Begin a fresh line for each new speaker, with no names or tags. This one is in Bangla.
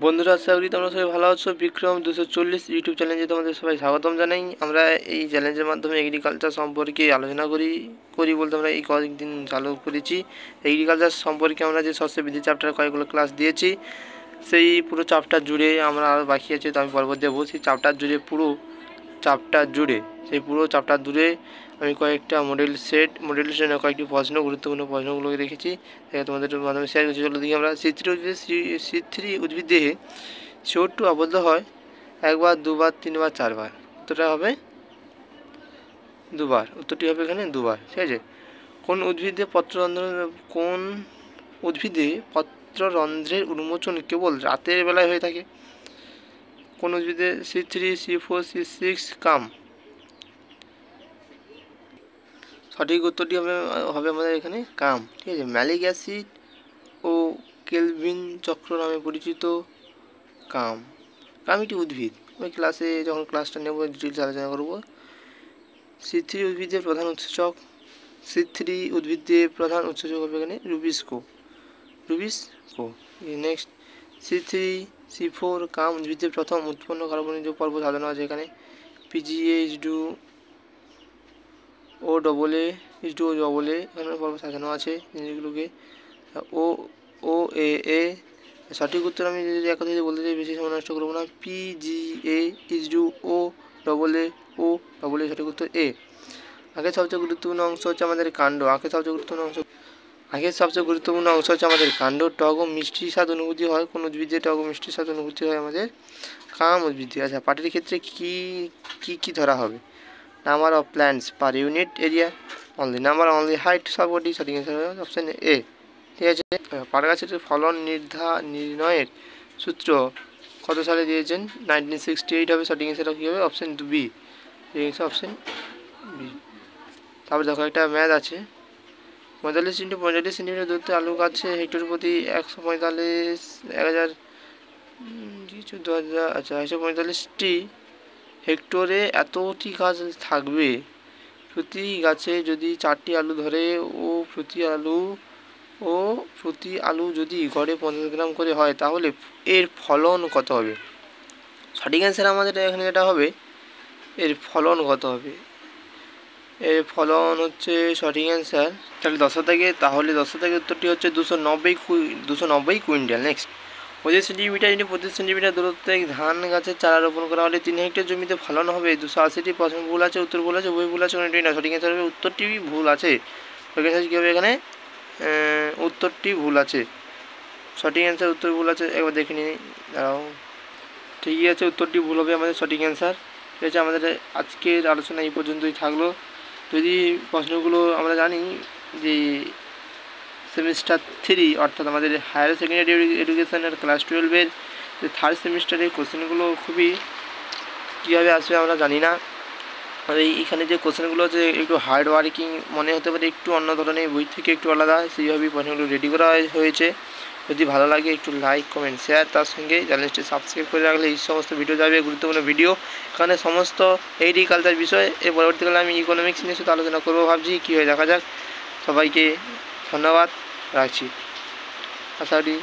বন্ধুরা, আশা করি তোমরা সবাই ভালো আছো। বিক্রম 240 ইউটিউব চ্যানেলে তোমাদের সবাই স্বাগতম জানাই। আমরা এই চ্যালেঞ্জের মাধ্যমে এগ্রিকালচার সম্পর্কে আলোচনা করি বলতে আমরা এই কয়েকদিন চালু করেছি। এগ্রিকালচার সম্পর্কে আমরা যে শস্য বৃদ্ধি চ্যাপ্টার কয়েকগুলো ক্লাস দিয়েছি, সেই পুরো চ্যাপ্টার জুড়ে আমরা আরও বাকি আছে, তো আমি পরবর্তী দেবো সেই চ্যাপ্টার জুড়ে সেই পুরো চ্যাপ্টার জুড়ে আমি কয়েকটা মডেল সেট কয়েকটি গুরুত্বপূর্ণ প্রশ্নগুলোকে রেখেছি, তোমাদের মাধ্যমে শেয়ার করছি। চলো দেখি আমরা C3 উদ্ভিদদেহে CO2 আবদ্ধ হয় একবার, দুবার, তিনবার, চারবার। উত্তরটা হবে দুবার। উত্তরটি হবে এখানে দুবার, ঠিক আছে। কোন উদ্ভিদে পত্ররন্ধ্রের উন্মোচন কেবল রাতের বেলায় হয়ে থাকে? কোন উদ্ভিদে C3, C4, C6 কাম? সঠিক উত্তরটি হবে আমাদের এখানে কাম, ঠিক আছে। ম্যালিক অ্যাসিড ও কেলভিন চক্র নামে পরিচিত কাম একটি উদ্ভিদ। আমি যখন ক্লাসটা নেব ডিটেলস আলোচনা করব। C3 উদ্ভিদের প্রধান উৎসেচক হবে এখানে রুবিস্কো। নেক্সট, C3, C4 কাম উদ্ভিদের প্রথম উৎপন্ন কার্বনিক পর্ব সাজানো আছে এখানে PGA এখানে পর্ব সাজানো আছে জিনিসগুলোকে। OAA সঠিক উত্তর আমি যদি এক কথায় বলতে চাই, বেশি সময় নষ্ট করবো না, PGA সঠিক উত্তর এ। আগের সবচেয়ে গুরুত্বপূর্ণ অংশ হচ্ছে আমাদের কাণ্ড। টক ও মিষ্টি স্বাদ অনুভূতি হয় কোন উদ্ভিদে? টক ও মিষ্টি স্বাদ অনুভূতি হয় আমাদের কাম উদ্ভিদে। আচ্ছা, পাটের ক্ষেত্রে কি ধরা হবে? Number of plants per unit area, only height, সবকটি সঠিক অ্যান্সার হবে অপশন এ, ঠিক আছে। পাট গাছের ফলন নির্ণয়ের সূত্র কত সালে দিয়েছেন? 1968 হবে সঠিক অ্যান্সার। কী হবে? Option B, option B. তারপর দেখো একটা ম্যাথ আছে, 45 × 45 সেন্টিমিটার দূরত্বে আলু গাছে হেক্টর প্রতি 145টি হেক্টরে এতটি গাছ থাকবে। প্রতি গাছে যদি 4টি আলু ধরে ও প্রতি আলু যদি গড়ে 50 গ্রাম করে হয়, তাহলে এর ফলন কত হবে? সঠিক অ্যান্সার আমাদের এখানে যেটা হবে, এর ফলন কত হবে? এর ফলন হচ্ছে সঠিক অ্যান্সার তাহলে 10 থেকে উত্তরটি হচ্ছে 290 কুইন্টাল। নেক্সট, 25 সেন্টিমিটার × 25 সেন্টিমিটার দূরত্বে ধান গাছের চারা রোপণ করা হলে 3 হেক্টর জমিতে ফলন হবে 280টি। প্রশ্ন ভুল আছে, উত্তর ভুল আছে, বই ভুল আছে, কোনটি না? সঠিক অ্যান্সার হবে উত্তরটি ভুল আছে। সঠিক অ্যান্সার কী হবে এখানে? উত্তরটি ভুল আছে। সঠিক অ্যান্সার উত্তর ভুল আছে, একবার দেখে নিই, দাঁড়াও। ঠিকই আছে, উত্তরটি ভুল হবে আমাদের সঠিক অ্যান্সার। ঠিক আছে, আমাদের আজকের আলোচনা এই পর্যন্তই থাকলো। যদি প্রশ্নগুলো আমরা জানি যে সেমিস্টার 3 অর্থাৎ আমাদের হায়ার সেকেন্ডারি এডুকেশনের ক্লাস 12-এর যে থার্ড সেমিস্টারের কোশ্চেনগুলো খুবই কীভাবে আসবে আমরা জানি না। আর এইখানে যে কোশ্চেনগুলো আছে একটু হার্ড ওয়ার্কিং মনে হতে পারে, একটু অন্য ধরনের, বই থেকে একটু আলাদা, সেইভাবেই প্রশ্নগুলো রেডি করা হয়েছে। যদি ভালো লাগে একটু লাইক, কমেন্ট, শেয়ার, তার সঙ্গে চ্যানেলটি সাবস্ক্রাইব করে রাখলে এই সমস্ত ভিডিও যাবে, গুরুত্বপূর্ণ ভিডিও। এখানে সমস্ত এগ্রিকালচার বিষয়ে এর পরবর্তীকালে আমি ইকোনমিক্স নিয়ে শুধু আলোচনা করবো ভাবছি, কী হয় দেখা যাক। সবাইকে ধন্যবাদ, রাখছি। আশা করি